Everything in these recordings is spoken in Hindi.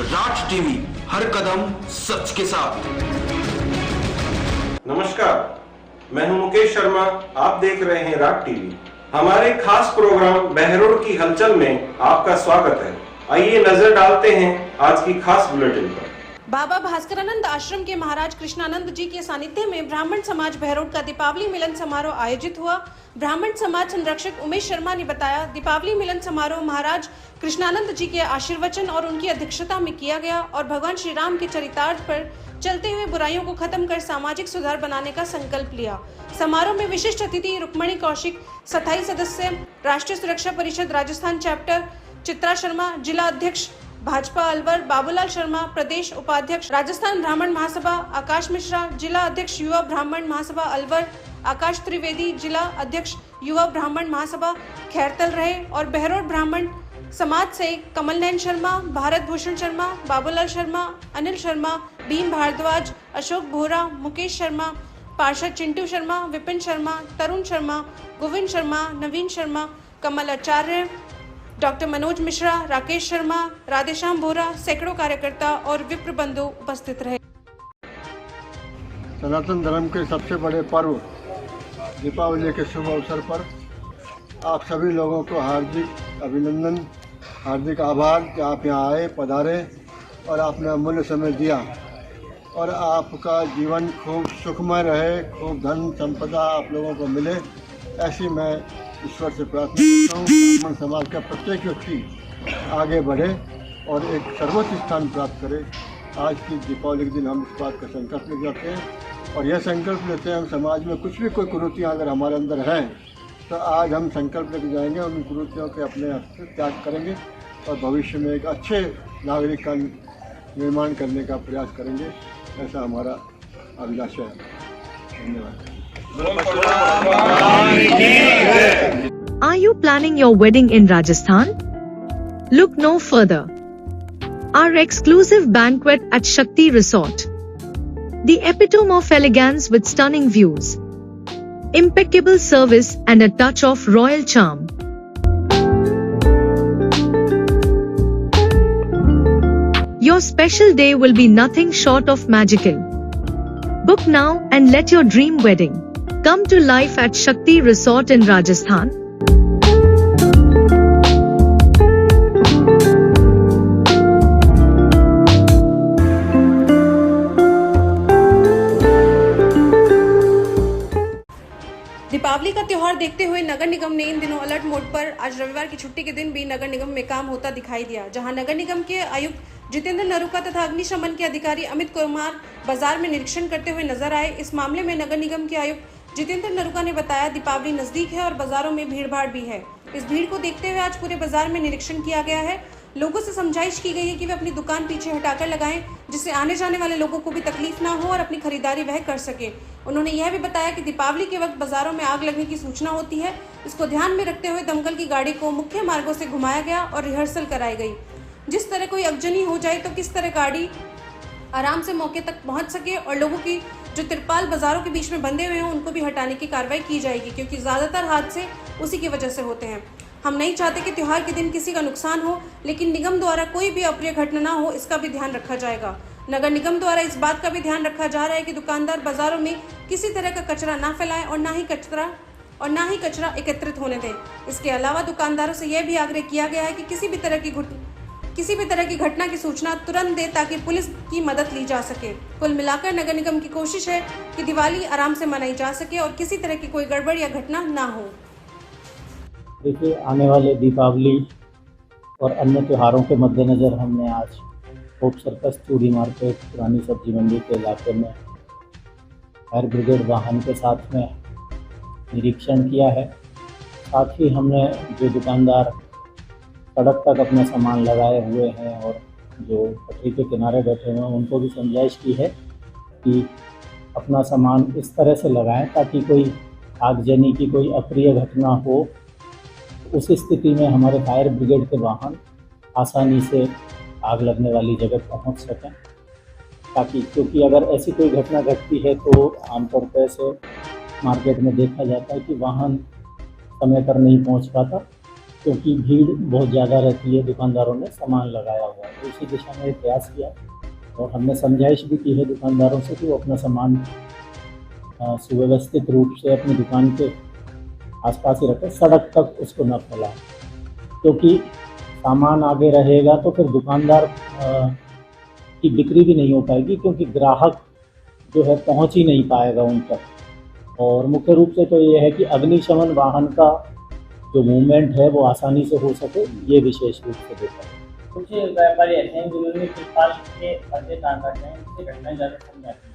राज टीवी, हर कदम सच के साथ। नमस्कार, मैं हूं मुकेश शर्मा। आप देख रहे हैं राज टीवी। हमारे खास प्रोग्राम बहरोड की हलचल में आपका स्वागत है। आइए नजर डालते हैं आज की खास बुलेटिन पर। बाबा भास्करानंद आश्रम के महाराज कृष्णानंद जी के सानिध्य में ब्राह्मण समाज बहरोड का दीपावली मिलन समारोह आयोजित हुआ। ब्राह्मण समाज संरक्षक उमेश शर्मा ने बताया, दीपावली मिलन समारोह महाराज कृष्णानंद जी के आशीर्वचन और उनकी अध्यक्षता में किया गया और भगवान श्री राम के चरितार्थ पर चलते हुए बुराइयों को खत्म कर सामाजिक सुधार बनाने का संकल्प लिया। समारोह में विशिष्ट अतिथि रुक्मणी कौशिक, स्थायी सदस्य राष्ट्रीय सुरक्षा परिषद राजस्थान चैप्टर चित्रा शर्मा, जिला अध्यक्ष भाजपा अलवर बाबूलाल शर्मा, प्रदेश उपाध्यक्ष राजस्थान ब्राह्मण महासभा आकाश मिश्रा, जिला अध्यक्ष युवा ब्राह्मण महासभा अलवर आकाश त्रिवेदी, जिला अध्यक्ष युवा ब्राह्मण महासभा खैरतल रहे और बहरोड ब्राह्मण समाज से कमल नयन शर्मा, भारत भूषण शर्मा, बाबूलाल शर्मा, अनिल शर्मा, भीम भारद्वाज, अशोक बोहरा, मुकेश शर्मा, पार्षद चिंटू शर्मा, विपिन शर्मा, तरुण शर्मा, गोविंद शर्मा, नवीन शर्मा, कमल आचार्य, डॉक्टर मनोज मिश्रा, राकेश शर्मा, राधेश्याम बोहरा, सैकड़ों कार्यकर्ता और विप्र बंधु उपस्थित रहे। सनातन धर्म के सबसे बड़े पर्व दीपावली के शुभ अवसर पर आप सभी लोगों को हार्दिक अभिनंदन, हार्दिक आभार कि आप यहाँ आए, पधारे और आपने अमूल्य समय दिया और आपका जीवन खूब सुखमय रहे, खूब धन संपदा आप लोगों को मिले, ऐसी मैं ईश्वर से प्रार्थना करता हूँ। ब्राह्मण समाज का प्रत्येक व्यक्ति आगे बढ़े और एक सर्वोच्च स्थान प्राप्त करे। आज की दीपावली के दिन हम इस बात का संकल्प ले जाते हैं और यह संकल्प लेते हैं हम समाज में कुछ भी कोई कुरीतियाँ अगर हमारे अंदर हैं तो आज हम संकल्प लेके जाएंगे और उन कुरीतियों के अपने हाथ से त्याग करेंगे और भविष्य में एक अच्छे नागरिक का निर्माण करने का प्रयास करेंगे। ऐसा हमारा अभिलाषा है। धन्यवाद। Are you planning your wedding in Rajasthan? Look no further. Our exclusive banquet at Shakti Resort. The epitome of elegance with stunning views, impeccable service and a touch of royal charm. Your special day will be nothing short of magical. Book now and let your dream wedding come to life at Shakti Resort in Rajasthan. Deepawali का त्योहार देखते हुए नगर निगम ने इन दिनों अलर्ट मोड पर आज रविवार की छुट्टी के दिन भी नगर निगम में काम होता दिखाई दिया, जहां नगर निगम के आयुक्त जितेंद्र नरूका तथा अग्निशमन के अधिकारी अमित कुमार बाजार में निरीक्षण करते हुए नजर आए। इस मामले में नगर निगम के आयुक्त जितेंद्र नरूका ने बताया, दीपावली नजदीक है और बाजारों में भीड़ भाड़ भी है। इस भीड़ को देखते हुए आज पूरे बाजार में निरीक्षण किया गया है। लोगों से समझाइश की गई है कि वे अपनी दुकान पीछे हटाकर लगाएं, जिससे आने जाने वाले लोगों को भी तकलीफ ना हो और अपनी खरीदारी वह कर सके। उन्होंने यह भी बताया कि दीपावली के वक्त बाजारों में आग लगने की सूचना होती है। इसको ध्यान में रखते हुए दमकल की गाड़ी को मुख्य मार्गों से घुमाया गया और रिहर्सल कराई गई। जिस तरह कोई अगजनी हो जाए तो किस तरह गाड़ी आराम से मौके तक पहुंच सके और लोगों की जो तिरपाल बाजारों के बीच में बंधे हुए हैं उनको भी हटाने की कार्रवाई की जाएगी, क्योंकि ज्यादातर हादसे उसी की वजह से होते हैं। हम नहीं चाहते कि त्योहार के दिन किसी का नुकसान हो, लेकिन निगम द्वारा कोई भी अप्रिय घटना ना हो, इसका भी ध्यान रखा जाएगा। नगर निगम द्वारा इस बात का भी ध्यान रखा जा रहा है कि दुकानदार बाजारों में किसी तरह का कचरा ना फैलाएं और ना ही कचरा एकत्रित होने दें। इसके अलावा दुकानदारों से यह भी आग्रह किया गया है कि किसी भी तरह की घटना की सूचना तुरंत दें ताकि पुलिस की मदद ली जा सके। कुल मिलाकर नगर निगम की कोशिश है कि दिवाली आराम से मनाई जा सके और किसी तरह की कोई गड़बड़ या घटना ना हो। देखिए, आने वाले दीपावली और अन्य त्योहारों के मद्देनज़र हमने आज होप सर्कस, चूड़ी मार्केट, पुरानी सब्जी मंडी के इलाके में फायर ब्रिगेड वाहन के साथ में निरीक्षण किया है। साथ ही हमने जो दुकानदार सड़क तक अपना सामान लगाए हुए हैं और जो पटरी के किनारे बैठे हुए हैं उनको भी समझाइश की है कि अपना सामान इस तरह से लगाएं ताकि कोई आगजनी की कोई अप्रिय घटना हो। उस स्थिति में हमारे फायर ब्रिगेड के वाहन आसानी से आग लगने वाली जगह पहुंच सकें, ताकि क्योंकि अगर ऐसी कोई घटना घटती है तो आमतौर पर ऐसे मार्केट में देखा जाता है कि वाहन समय पर नहीं पहुंच पाता क्योंकि भीड़ बहुत ज़्यादा रहती है, दुकानदारों ने सामान लगाया हुआ है। तो इसी दिशा में प्रयास किया और हमने समझाइश भी की है दुकानदारों से कि वो अपना सामान सुव्यवस्थित रूप से अपनी दुकान के आसपास ही रखें, सड़क तक उसको न फैलाएं, क्योंकि सामान आगे रहेगा तो फिर दुकानदार की बिक्री भी नहीं हो पाएगी, क्योंकि ग्राहक जो है पहुंच ही नहीं पाएगा उन तक। और मुख्य रूप से तो ये है कि अग्निशमन वाहन का जो मूवमेंट है वो आसानी से हो सके, ये विशेष रूप से देखा है। कुछ व्यापारी ऐसे हैं जिन्होंने तिरपाल के पर्दे टांग रखे हैं, इससे घटना ज़्यादा कम जाती है,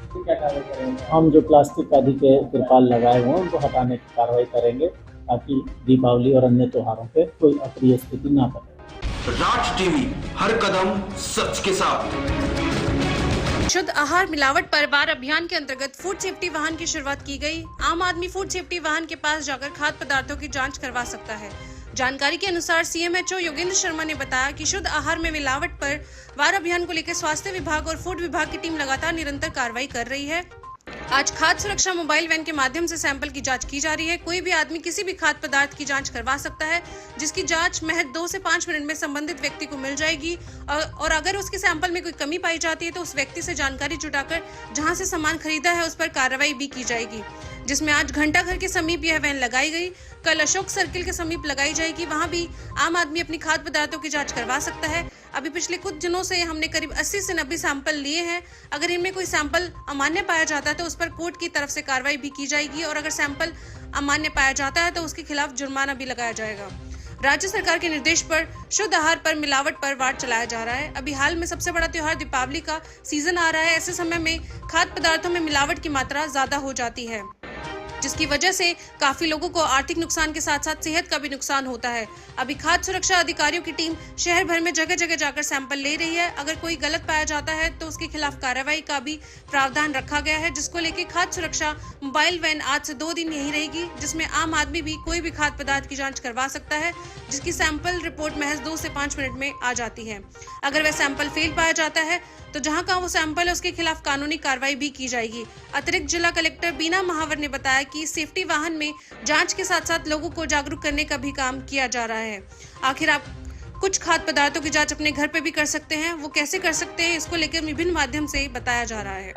तो क्या कार्रवाई करेंगे? हम जो प्लास्टिक आदि के तिरपाल लगाए हुए हैं उनको हटाने की कार्रवाई करेंगे, ताकि दीपावली और अन्य त्योहारों पे कोई अप्रिय स्थिति ना बने। राज टीवी, हर कदम सच के साथ। शुद्ध आहार मिलावट पर वार अभियान के अंतर्गत फूड सेफ्टी वाहन की शुरुआत की गई। आम आदमी फूड सेफ्टी वाहन के पास जाकर खाद्य पदार्थों की जांच करवा सकता है। जानकारी के अनुसार CMHO योगेंद्र शर्मा ने बताया कि शुद्ध आहार में मिलावट पर वार अभियान को लेकर स्वास्थ्य विभाग और फूड विभाग की टीम लगातार निरंतर कार्रवाई कर रही है। आज खाद्य सुरक्षा मोबाइल वैन के माध्यम से सैंपल की जांच की जा रही है। कोई भी आदमी किसी भी खाद्य पदार्थ की जांच करवा सकता है, जिसकी जांच महज 2 से 5 मिनट में संबंधित व्यक्ति को मिल जाएगी और अगर उसके सैंपल में कोई कमी पाई जाती है तो उस व्यक्ति से जानकारी जुटाकर जहां से सामान खरीदा है उस पर कार्रवाई भी की जाएगी, जिसमें आज घंटाघर के समीप यह वैन लगाई गई। कल अशोक सर्किल के समीप लगाई जाएगी, वहां भी आम आदमी अपनी खाद्य पदार्थों की जांच करवा सकता है। अभी पिछले कुछ दिनों से हमने करीब 80 से 90 सैंपल लिए हैं। अगर इनमें कोई सैंपल अमान्य पाया जाता है तो उस पर कोर्ट की तरफ से कार्रवाई भी की जाएगी और अगर सैंपल अमान्य पाया जाता है तो उसके खिलाफ जुर्माना भी लगाया जाएगा। राज्य सरकार के निर्देश पर शुद्ध आहार पर मिलावट पर वार चलाया जा रहा है। अभी हाल में सबसे बड़ा त्योहार दीपावली का सीजन आ रहा है। ऐसे समय में खाद्य पदार्थों में मिलावट की मात्रा ज्यादा हो जाती है, जिसकी वजह से काफी लोगों को आर्थिक नुकसान के साथ साथ सेहत का भी नुकसान होता है। अभी खाद्य सुरक्षा अधिकारियों की टीम शहर भर में जगह जगह जाकर सैंपल ले रही है। अगर कोई गलत पाया जाता है तो उसके खिलाफ कार्रवाई का भी प्रावधान रखा गया है, जिसको लेकर खाद्य सुरक्षा मोबाइल वैन आज से 2 दिन यहीं रहेगी, जिसमें आम आदमी भी कोई भी खाद्य पदार्थ की जाँच करवा सकता है, जिसकी सैंपल रिपोर्ट महज 2 से 5 मिनट में आ जाती है। अगर वह सैंपल फेल पाया जाता है तो जहां का वो सैंपल है उसके खिलाफ कानूनी कार्रवाई भी की जाएगी। अतिरिक्त जिला कलेक्टर बीना महावर ने बताया कि सेफ्टी वाहन में जांच के साथ साथ लोगों को जागरूक करने का भी काम किया जा रहा है। आखिर आप कुछ खाद्य पदार्थों की जांच अपने घर पे भी कर सकते हैं, वो कैसे कर सकते हैं इसको लेकर विभिन्न माध्यम से बताया जा रहा है।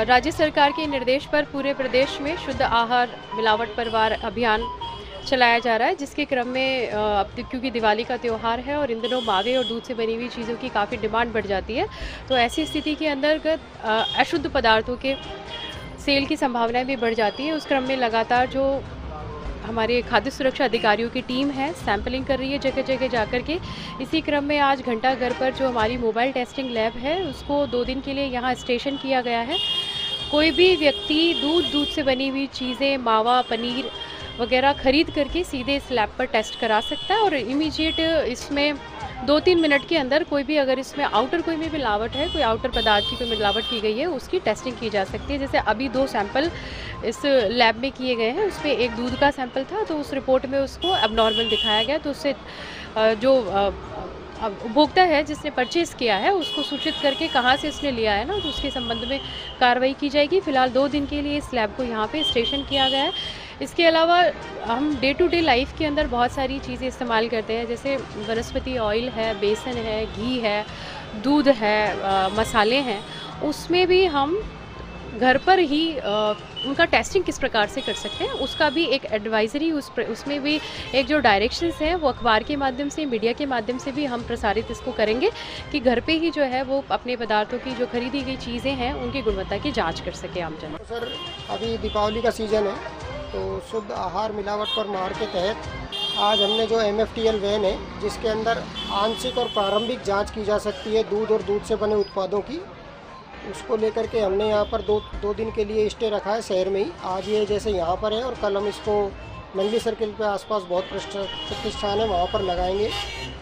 राज्य सरकार के निर्देश पर पूरे प्रदेश में शुद्ध आहार मिलावट पर वार अभियान चलाया जा रहा है, जिसके क्रम में अब क्योंकि दिवाली का त्यौहार है और इन दिनों मावे और दूध से बनी हुई चीज़ों की काफ़ी डिमांड बढ़ जाती है, तो ऐसी स्थिति के अंतर्गत अशुद्ध पदार्थों के सेल की संभावनाएं भी बढ़ जाती है। उस क्रम में लगातार जो हमारे खाद्य सुरक्षा अधिकारियों की टीम है सैंपलिंग कर रही है जगह जगह जाकर के। इसी क्रम में आज घंटाघर पर जो हमारी मोबाइल टेस्टिंग लैब है उसको 2 दिन के लिए यहाँ स्टेशन किया गया है। कोई भी व्यक्ति दूध से बनी हुई चीज़ें, मावा, पनीर वगैरह खरीद करके सीधे इस लैब पर टेस्ट करा सकता है और इमीडिएट इसमें 2-3 मिनट के अंदर कोई भी अगर इसमें आउटर कोई भी मिलावट है, कोई आउटर पदार्थ की कोई मिलावट की गई है, उसकी टेस्टिंग की जा सकती है। जैसे अभी 2 सैंपल इस लैब में किए गए हैं, उसमें एक दूध का सैंपल था तो उस रिपोर्ट में उसको एबनॉर्मल दिखाया गया, तो उससे जो उपभोक्ता है जिसने परचेज़ किया है उसको सूचित करके कहाँ से उसने लिया है ना, तो उसके संबंध में कार्रवाई की जाएगी। फिलहाल 2 दिन के लिए इस लैब को यहाँ पे स्टेशन किया गया है। इसके अलावा हम डे टू डे लाइफ के अंदर बहुत सारी चीज़ें इस्तेमाल करते हैं, जैसे वनस्पति ऑयल है, बेसन है, घी है, दूध है, मसाले हैं, उसमें भी हम घर पर ही उनका टेस्टिंग किस प्रकार से कर सकते हैं उसका भी एक एडवाइजरी उसमें भी एक जो डायरेक्शंस हैं वो अखबार के माध्यम से, मीडिया के माध्यम से भी हम प्रसारित इसको करेंगे कि घर पे ही जो है वो अपने पदार्थों की जो खरीदी गई चीज़ें हैं उनकी गुणवत्ता की जांच कर सके आम जनता। तो सर अभी दीपावली का सीज़न है तो शुद्ध आहार मिलावट पर मार के तहत आज हमने जो MFTL वैन है जिसके अंदर आंशिक और प्रारंभिक जाँच की जा सकती है दूध और दूध से बने उत्पादों की, उसको लेकर के हमने यहाँ पर दो दिन के लिए स्टे रखा है शहर में ही। आज ये जैसे यहाँ पर है और कल हम इसको मंडी सर्किल पे आसपास बहुत प्रतिष्ठान है वहाँ पर लगाएंगे।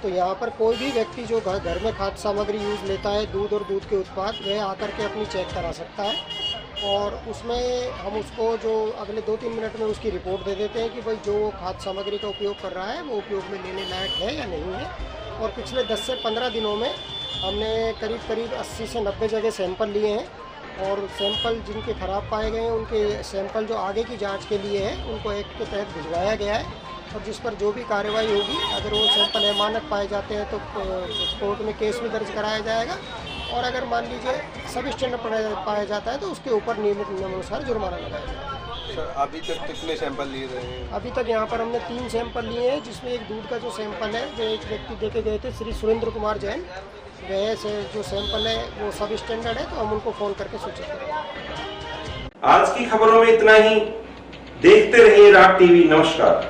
तो यहाँ पर कोई भी व्यक्ति जो घर में खाद्य सामग्री यूज़ लेता है, दूध और दूध के उत्पाद, वह आकर के अपनी चेक करा सकता है और उसमें हम उसको जो अगले 2-3 मिनट में उसकी रिपोर्ट दे देते हैं कि भाई जो खाद्य सामग्री का उपयोग कर रहा है वो उपयोग में लेने लायक है या नहीं है। और पिछले 10 से 15 दिनों में हमने करीब 80 से 90 जगह सैंपल लिए हैं और सैंपल जिनके ख़राब पाए गए हैं उनके सैंपल जो आगे की जांच के लिए है उनको एक्ट के तहत भिजवाया गया है, और जिस पर जो भी कार्रवाई होगी, अगर वो सैंपल अमानत पाए जाते हैं तो कोर्ट में केस भी दर्ज कराया जाएगा, और अगर मान लीजिए सब स्टैंडर्ड पाया जाता है तो उसके ऊपर नियमित नियमानुसार जुर्माना लगाया जाएगा। सर अभी तक कितने सैंपल लिए गए हैं? अभी तक यहाँ पर हमने 3 सैंपल लिए हैं, जिसमें एक दूध का जो सैंपल है जो एक व्यक्ति देके गए थे, श्री सुरेंद्र कुमार जैन, वह से जो सैंपल है वो सब स्टैंडर्ड है, तो हम उनको फ़ोन करके सूचित करेंगे। आज की खबरों में इतना ही। देखते रहिए राग टीवी। नमस्कार।